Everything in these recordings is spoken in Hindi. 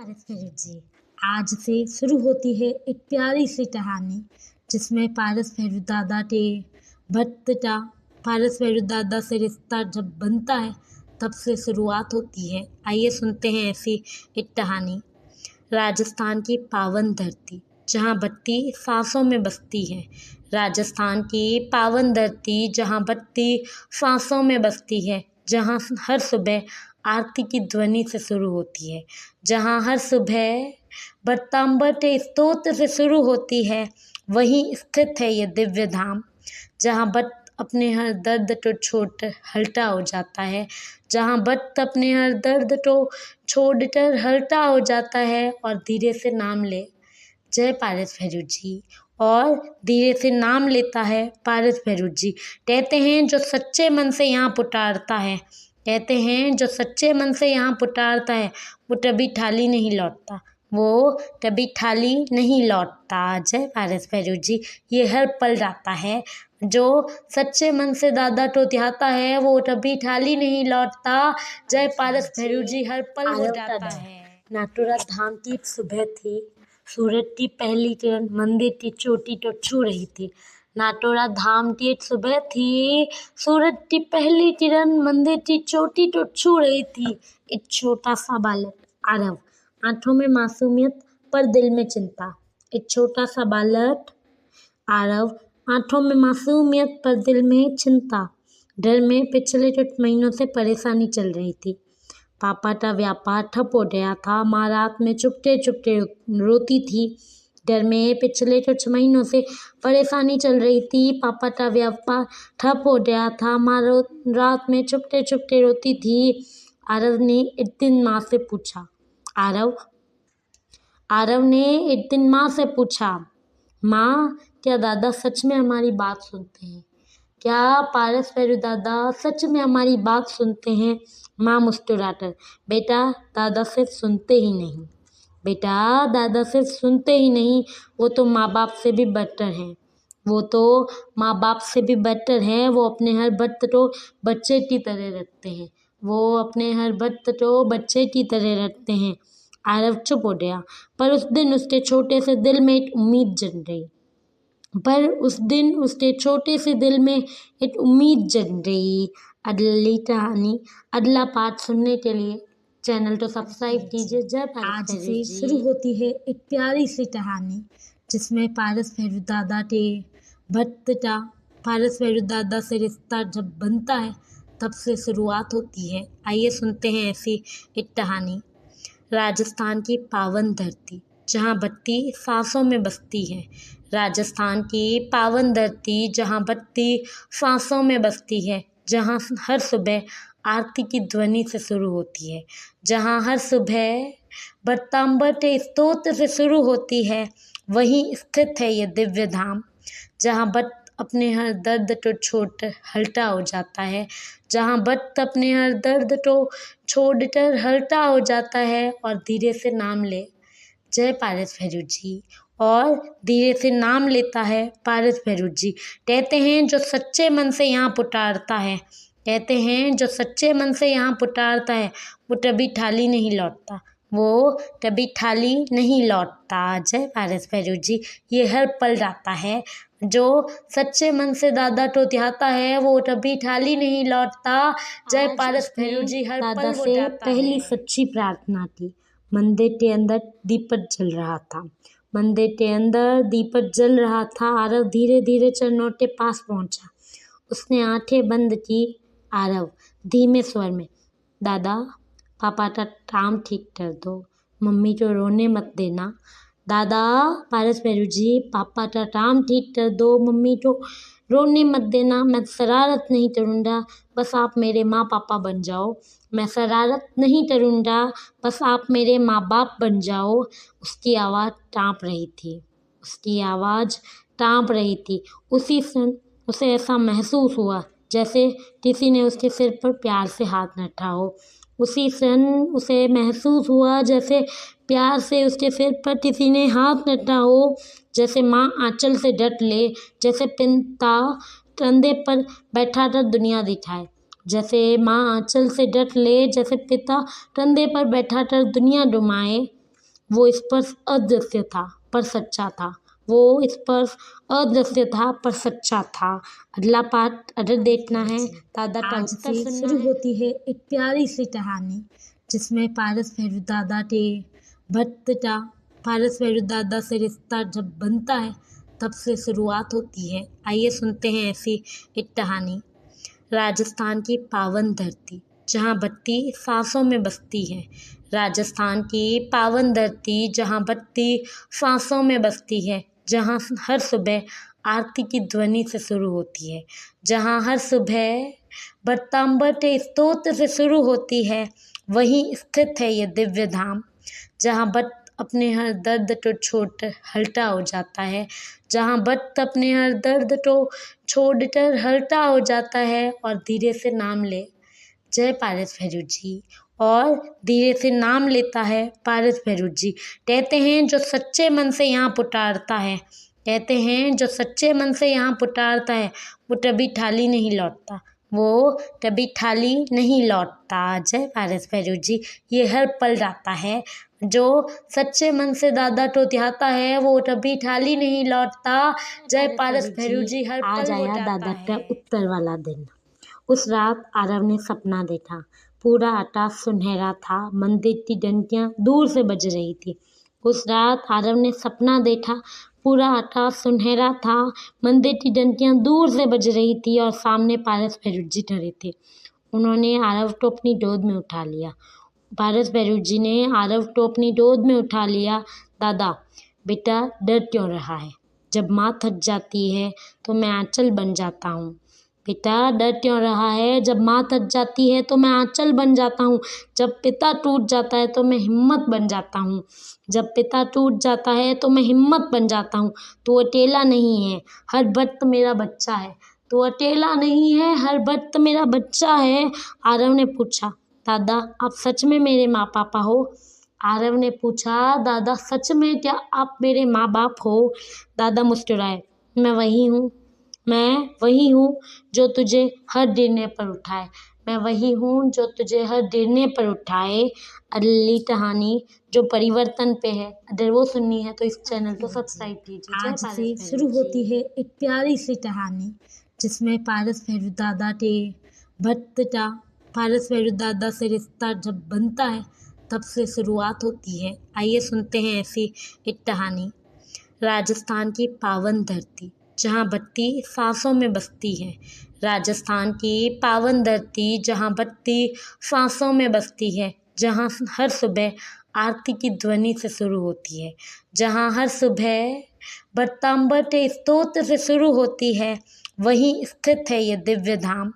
पारस फेरुज जी। आज से शुरू होती है एक प्यारी सी कहानी जिसमें पारस फेरुज दादा के भक्त का पारस फेरुज दादा से रिश्ता जब बनता है तब से शुरुआत होती है। आइए सुनते हैं ऐसी एक कहानी। राजस्थान की पावन धरती जहाँ बत्ती सांसों में बसती है। राजस्थान की पावन धरती जहाँ बत्ती सांसों में बसती है, जहाँ हर सुबह आरती की ध्वनि से शुरू होती है, जहाँ हर सुबह बत्तांबर के स्तोत्र से शुरू होती है, वहीं स्थित है ये दिव्य धाम। जहाँ बत्त अपने हर दर्द को छोड़कर हल्का हो जाता है, जहाँ बत्त अपने हर दर्द को छोड़कर हल्का हो जाता है और धीरे से नाम ले जय पारस फेरुज जी, और धीरे से नाम लेता है पारस फेरुज जी। कहते हैं जो सच्चे मन से यहाँ पुकारता है, कहते हैं जो सच्चे मन से यहाँ पुकारता है वो कभी खाली नहीं लौटता, वो कभी खाली नहीं लौटता। जय पारस फेरुज जी। ये हर पल जाता है, जो सच्चे मन से दादा को ध्याता है वो कभी खाली नहीं लौटता। जय पारस फेरुज जी। हर पल हो जाता है। नाटुरा धाम की सुबह थी। सूरज की पहली किरण मंदिर की चोटी को छू रही थी। नाटोरा धाम की एक सुबह थी। सूरज की पहली किरण मंदिर की चोटी को छू रही थी। एक छोटा सा बालक आरव, आंखों में मासूमियत पर दिल में चिंता। एक छोटा सा बालक आरव, आंखों में मासूमियत पर दिल में चिंता। घर में पिछले कुछ महीनों से परेशानी चल रही थी। पापा का व्यापार ठप हो गया था। माँ रात में चुपके चुपके रोती थी। घर में पिछले कुछ महीनों से परेशानी चल रही थी। पापा का व्यापार ठप हो गया था। माँ रात में चुपके चुपके रोती थी। आरव ने एक दिन माँ से पूछा माँ, क्या दादा सच में हमारी बात सुनते हैं? क्या पारस फेरुज दादा सच में हमारी बात सुनते हैं? माँ मुस्कुराकर, बेटा दादा सिर्फ सुनते ही नहीं, वो तो माँ बाप से भी बेहतर हैं। वो अपने हर भक्त को बच्चे की तरह रखते हैं। आरव चुप हो गया, पर उस दिन उसके छोटे से दिल में एक उम्मीद जग गई। अगला पार्ट सुनने के लिए चैनल को सब्सक्राइब कीजिए। जय पारस फेरुज जी। आज से शुरू होती है एक प्यारी सी कहानी जिसमें पारस फेरुज दादा के भक्त का पारस फेरुज दादा से रिश्ता जब बनता है तब से शुरुआत होती है। आइए सुनते हैं ऐसी एक कहानी। राजस्थान की पावन धरती जहाँ बत्ती सांसों में बसती है। राजस्थान की पावन धरती जहाँ बत्ती सांसों में बसती है, जहाँ हर सुबह आरती की ध्वनि से शुरू होती है, जहाँ हर सुबह बत्तांबर के स्तोत्र से शुरू होती है, वहीं स्थित है ये दिव्य धाम। जहाँ बत्त अपने हर दर्द को छोड़कर हल्का हो जाता है, जहाँ बत्त अपने हर दर्द को छोड़कर हल्का हो जाता है और धीरे से नाम ले जय पारस फेरुज जी, और धीरे से नाम लेता है पारस फेरुज जी। कहते हैं जो सच्चे मन से यहाँ पुकारता है, वो कभी खाली नहीं लौटता, जय पारस फेरुज जी। ये हर पल जाता है, जो सच्चे मन से दादा को ध्याता है वो कभी खाली नहीं लौटता। जय पारस फेरुज जी। हर पल हो जाता है। पहली सच्ची प्रार्थना थी। मंदिर के अंदर दीपक जल रहा था। आरव धीरे धीरे चरणों के पास पहुंचा। उसने आंखें बंद की। आरव धीमे स्वर में, दादा पापा का काम ठीक कर दो, मम्मी को रोने मत देना। दादा पारस फेरुज जी, पापा का काम ठीक कर दो, मम्मी को रोने मत देना। मैं शरारत नहीं करूँगा, बस आप मेरे माँ पापा बन जाओ। बन जाओ। उसकी आवाज़ कांप रही थी। उसी क्षण उसे ऐसा महसूस हुआ जैसे किसी ने उसके सिर पर प्यार से हाथ रखा हो। उसी क्षण उसे महसूस हुआ जैसे प्यार से उसके सिर पर किसी ने हाथ रखा हो, जैसे माँ आंचल से ढक ले, जैसे पिता कंधे पर बैठा कर दुनिया दिखाए। जैसे माँ आंचल से ढक ले, जैसे पिता कंधे पर बैठा कर दुनिया डुमाए। वो स्पर्श अदृश्य था पर सच्चा था। वो स्पर्श अदृश्य था पर सच्चा था। अगला पार्ट अगर देखना है, दादा का आज उत्तर से सुनना शुरू है। होती है एक प्यारी सी कहानी जिसमें पारस भैरव दादा के भक्त का पारस भैरव दादा से रिश्ता जब बनता है तब से शुरुआत होती है। आइए सुनते हैं ऐसी एक कहानी। राजस्थान की पावन धरती जहाँ बत्ती सांसों में बसती है। राजस्थान की पावन धरती जहाँ बत्ती सांसों में बसती है। जहाँ हर सुबह आरती की ध्वनि से शुरू होती है। जहाँ हर सुबह बत्तांबर के स्तोत्र से शुरू होती है। वहीं स्थित है ये दिव्य धाम जहाँ बत्त अपने हर दर्द को छोड़कर हल्का हो जाता है। जहाँ बत्त अपने हर दर्द को छोड़कर हल्का हो जाता है और धीरे से नाम ले जय पारस भैरव जी, और धीरे से नाम लेता है पारस भैरव जी। कहते हैं जो सच्चे मन से यहाँ पुकारता है, कहते हैं जो सच्चे मन से यहाँ पुकारता है वो कभी खाली नहीं लौटता, वो कभी खाली नहीं लौटता। जय पारस भैरव जी। ये हर पल जाता है। जो सच्चे मन से दादा को ध्याता है वो कभी खाली नहीं लौटता। जय पारस भैरव जी। हर आज पल वो आया जाता दादा का है। उत्तर वाला दिन। उस रात आरव ने सपना देखा। पूरा आकाश सुनहरा था। मंदिर की घंटियां दूर से बज रही थी। उस रात आरव ने सपना देखा। पूरा आकाश सुनहरा था। मंदिर की घंटियां दूर से बज रही थी और सामने पारस भैरव जी खड़े थे। उन्होंने आरव को अपनी गोद में उठा लिया। पारस भैरव जी ने आरव को अपनी गोद में उठा लिया। दादा, बेटा डर क्यों रहा है? जब माँ थक जाती है तो मैं आंचल बन जाता हूँ। बेटा डर क्यों रहा है? जब माँ थक जाती है तो मैं आंचल बन जाता हूँ। जब पिता टूट जाता है तो मैं हिम्मत बन जाता हूँ। जब पिता टूट जाता है तो मैं हिम्मत बन जाता हूँ। तू अकेला नहीं है, हर वक्त मेरा बच्चा है। तू अकेला नहीं है, हर वक्त मेरा बच्चा है। आरव ने पूछा, दादा आप सच में मेरे माँ पापा हो? आरव ने पूछा, दादा सच में क्या आप मेरे माँ बाप हो? दादा मुस्कुराए, मैं वही हूँ जो तुझे हर गिरने पर उठाए। मैं वही हूँ जो तुझे हर गिरने पर उठाए। अगली कहानी जो परिवर्तन पे है, अगर वो सुननी है तो इस चैनल को सब्सक्राइब कीजिए। जय आज पारस से भैरव शुरू जी। होती है एक प्यारी सी कहानी जिसमें पारस भैरव दादा के भक्त का पारस भैरव दादा से रिश्ता जब बनता है तब से शुरुआत होती है। आइए सुनते हैं ऐसी एक कहानी। राजस्थान की पावन धरती जहाँ बत्ती सांसों में बसती है। राजस्थान की पावन धरती जहाँ बत्ती सांसों में बसती है। जहाँ हर सुबह आरती की ध्वनि से शुरू होती है। जहाँ हर सुबह बत्तांबर के स्तोत्र से शुरू होती है। वहीं स्थित है ये दिव्य धाम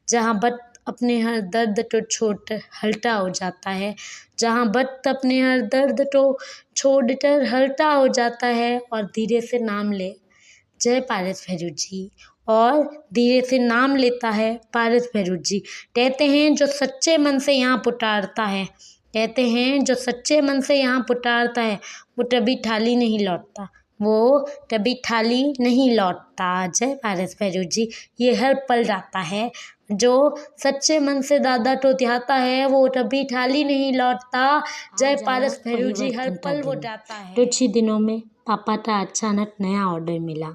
जहाँ बत्त अपने हर दर्द को छोड़कर हल्का हो जाता है। जहाँ बत्त अपने हर दर्द को छोड़कर हल्का हो जाता है और धीरे से नाम ले जय पारस भैरव जी, और धीरे से नाम लेता है पारस भैरव जी। कहते हैं जो सच्चे मन से यहाँ पुकारता है, कहते हैं जो सच्चे मन से यहाँ पुकारता है वो कभी खाली नहीं लौटता, वो कभी खाली नहीं लौटता। जय पारस भैरव जी। ये हर पल जाता है। जो सच्चे मन से दादा को ध्याता है वो कभी खाली नहीं लौटता। जय पारस भैरव जी। हर पल वो जाता है। कुछ ही दिनों में पापा का अचानक नया ऑर्डर मिला।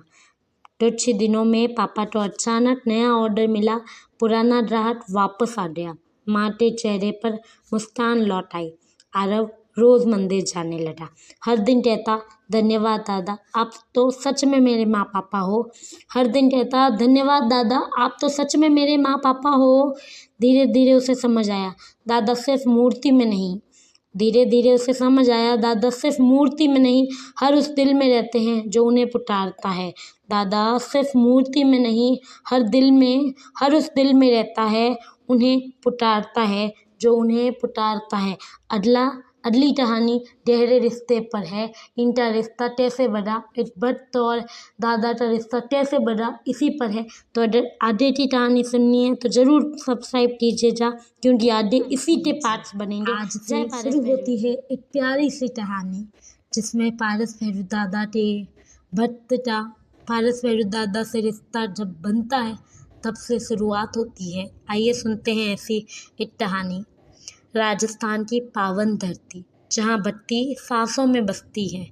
कुछ ही दिनों में पापा को अचानक नया ऑर्डर मिला। पुराना ग्राहक वापस आ गया। माँ के चेहरे पर मुस्कान लौट आई। आरव रोज मंदिर जाने लगा। हर दिन कहता, धन्यवाद दादा, आप तो सच में मेरे माँ पापा हो। हर दिन कहता, धन्यवाद दादा, आप तो सच में मेरे माँ पापा हो। धीरे धीरे उसे समझ आया, दादा सिर्फ मूर्ति में नहीं, धीरे धीरे उसे समझ आया, दादा सिर्फ मूर्ति में नहीं, हर उस दिल में रहते हैं जो उन्हें पुकारता है। दादा सिर्फ मूर्ति में नहीं, हर दिल में, हर उस दिल में रहता है, उन्हें पुकारता है, जो उन्हें पुकारता है। अगली कहानी गहरे रिश्ते पर है। इनका रिश्ता कैसे बना, एक भक्त और दादा का रिश्ता कैसे बना, इसी पर है। तो अगर आगे की कहानी सुननी है तो ज़रूर सब्सक्राइब कीजिएगा, क्योंकि आगे इसी के पार्ट्स बनेंगे। आज से शुरू होती है एक प्यारी सी कहानी जिसमें पारस भैरव दादा के भक्त का पारस भैरव दादा से रिश्ता जब बनता है तब से शुरुआत होती है। आइए सुनते हैं ऐसी एक कहानी। राजस्थान की पावन धरती जहाँ बत्ती सांसों में बसती है।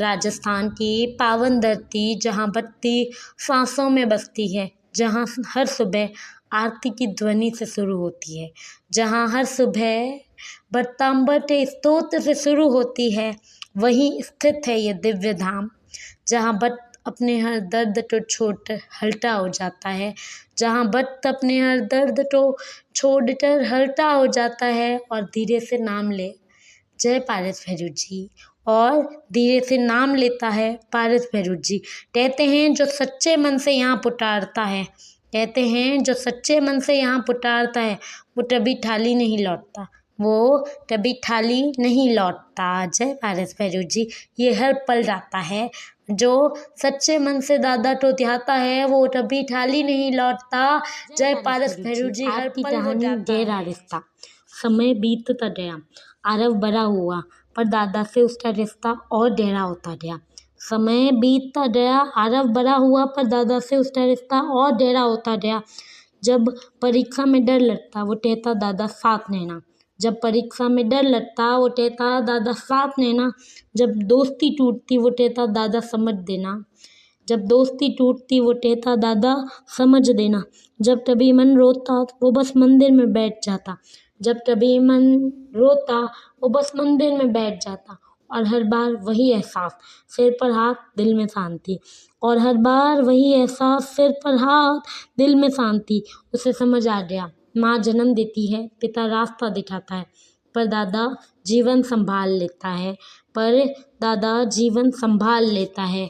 राजस्थान की पावन धरती जहाँ बत्ती सांसों में बसती है, जहाँ हर सुबह आरती की ध्वनि से शुरू होती है, जहाँ हर सुबह बत्ताम्बर स्तोत्र से शुरू होती है, वहीं स्थित है ये दिव्य धाम। जहाँ बत्त अपने हर दर्द को छोड़ हल्का हो जाता है, जहाँ बत्त अपने हर दर्द को छोड़कर हल्का हो जाता है और धीरे से नाम ले जय पारस भैरव जी, और धीरे से नाम लेता है पारस भैरव जी। कहते हैं जो सच्चे मन से यहाँ पुकारता है, कहते हैं जो सच्चे मन से यहाँ पुकारता है, वो कभी खाली नहीं लौटता, वो कभी खाली नहीं लौटता। जय पारस भैरव जी। ये हर पल जाता है, जो सच्चे मन से दादा को ध्याता है, वो कभी खाली नहीं लौटता। जय पारस भैरव जी। हर आपकी पल हो कहानी जाता गहरा है। रिश्ता। समय बीतता गया, आरव बड़ा हुआ, पर दादा से उसका रिश्ता और गहरा होता गया। समय बीतता गया, आरव बड़ा हुआ, पर दादा से उसका रिश्ता और गहरा होता गया। जब परीक्षा में डर लगता, वो कहता दादा साथ लेना। जब परीक्षा में डर लगता, वो कहता दादा साथ लेना। जब दोस्ती टूटती, वो कहता दादा समझ देना। जब दोस्ती टूटती, वो कहता दादा समझ देना। जब कभी मन रोता, वो बस मंदिर में बैठ जाता। जब कभी मन रोता, वो बस मंदिर में बैठ जाता। और हर बार वही एहसास, सिर पर हाथ दिल में शांति। और हर बार वही एहसास, सिर पर हाथ दिल में शांति। उसे समझ आ गया, माँ जन्म देती है, पिता रास्ता दिखाता है, पर दादा जीवन संभाल लेता है। पर दादा जीवन संभाल लेता है।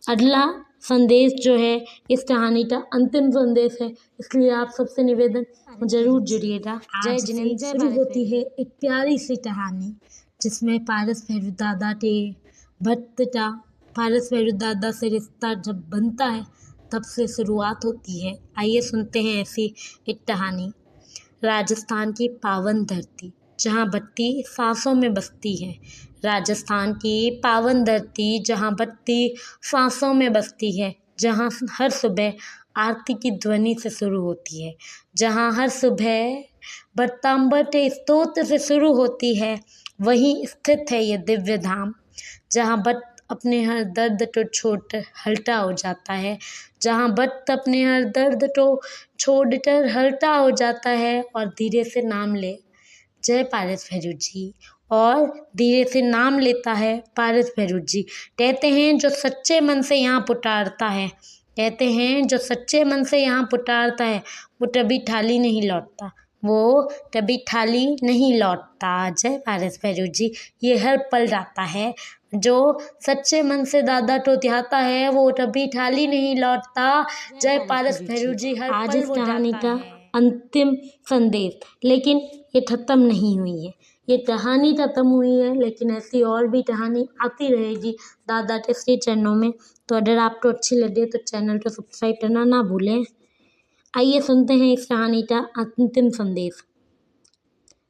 अगला संदेश जो है इस कहानी का अंतिम संदेश है, इसलिए आप सबसे निवेदन जरूर जुड़िएगा। जय आज से जिनेंद्र, जय शुरू भारत होती है एक प्यारी सी कहानी, जिसमें पारस भैरव दादा के भक्त का पारस भैरव दादा से रिश्ता जब बनता है, तब से शुरुआत होती है। आइए सुनते हैं ऐसी एक कहानी। राजस्थान की पावन धरती जहाँ बत्ती सांसों में बसती है। राजस्थान की पावन धरती जहाँ बत्ती सांसों में बसती है, जहाँ हर सुबह आरती की ध्वनि से शुरू होती है, जहाँ हर सुबह बत्ताम्बर के स्तोत्र से शुरू होती है, वहीं स्थित है ये दिव्य धाम। जहाँ बत्त अपने हर दर्द को छोड़ हल्का हो जाता है, जहाँ बत्त अपने हर दर्द को छोड़कर हल्का हो जाता है और धीरे से नाम ले जय पारस भैरव जी, और धीरे से नाम लेता है पारस भैरव जी। कहते हैं जो सच्चे मन से यहाँ पुकारता है, कहते हैं जो सच्चे मन से यहाँ पुकारता है, वो कभी खाली नहीं लौटता, वो कभी खाली नहीं लौटता। जय पारस भैरव जी। ये हर पल जाता है, जो सच्चे मन से दादा को ध्याता है, वो कभी खाली नहीं लौटता। जय पारस भैरव जी। हर आज पल इस हो कहानी जाता का है। अंतिम संदेश, लेकिन ये खत्म नहीं हुई है। ये कहानी खत्म हुई है, लेकिन ऐसी और भी कहानी आती रहेगी दादा के श्री चरणों में। तो अगर आपको अच्छी लगे तो चैनल को सब्सक्राइब करना ना भूलें। आइए सुनते हैं इस कहानी का अंतिम संदेश।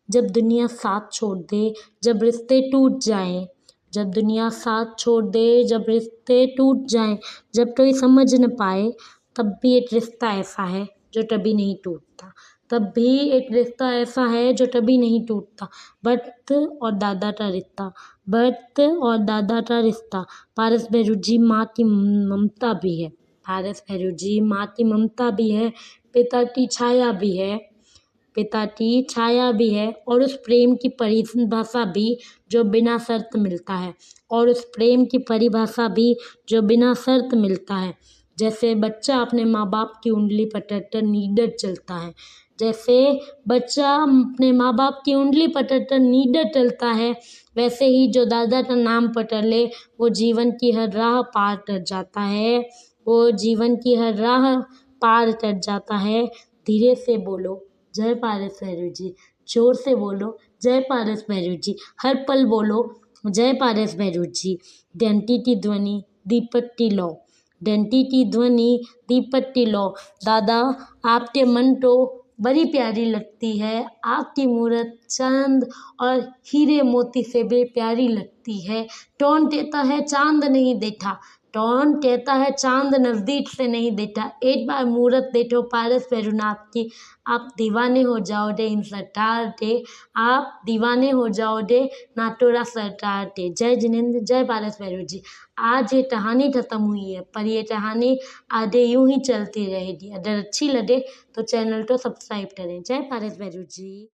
जब दुनिया साथ छोड़ दे, जब रिश्ते टूट जाएं, जब दुनिया साथ छोड़ दे, जब रिश्ते टूट जाएं, जब कोई समझ न पाए, तब भी एक रिश्ता ऐसा है जो कभी नहीं टूटता। तब भी एक रिश्ता ऐसा है जो कभी नहीं टूटता। भक्त और दादा का रिश्ता, भक्त और दादा का रिश्ता। पारस भैरव जी माँ की ममता भी है, पारस भैरव जी माँ की ममता भी है, पिता की छाया भी है, पिता की छाया भी है, और उस प्रेम की परिभाषा भी जो बिना शर्त मिलता है, और उस प्रेम की परिभाषा भी जो बिना शर्त मिलता है। जैसे बच्चा अपने माँ बाप की उंगली पकड़कर नीडर चलता है, जैसे बच्चा अपने माँ बाप की उंगली पकड़कर नीडर चलता है, वैसे ही जो दादा का नाम पकड़ ले, वो जीवन की हर राह पार कर जाता है, वो जीवन की हर राह पार कर जाता है। धीरे से बोलो जय पारस भैरव जी, जोर से बोलो जय पारस भैरव जी, हर पल बोलो जय पारस भैरव जी। घंटी की ध्वनि दीपक की लौ, घंटी की ध्वनि दीपक की लौ। दादा आपके मन को बड़ी प्यारी लगती है, आपकी मूरत चांद और हीरे मोती से भी प्यारी लगती है। कौन कहता है चांद नहीं देखा, टॉन कहता है चांद नज़दीक से नहीं देखा, एक बार मूरत देखो पारस भैरवनाथ की, आप दीवाने हो जाओगे इन सरकार के, आप दीवाने हो जाओगे नाटोरा सरकार के। जय जिनेंद्र, जय पारस भैरव जी। आज ये कहानी खत्म हुई है, पर ये कहानी आगे यूं ही चलती रहेगी। अगर अच्छी लगे तो चैनल को सब्सक्राइब करें। जय पारस भैरव जी।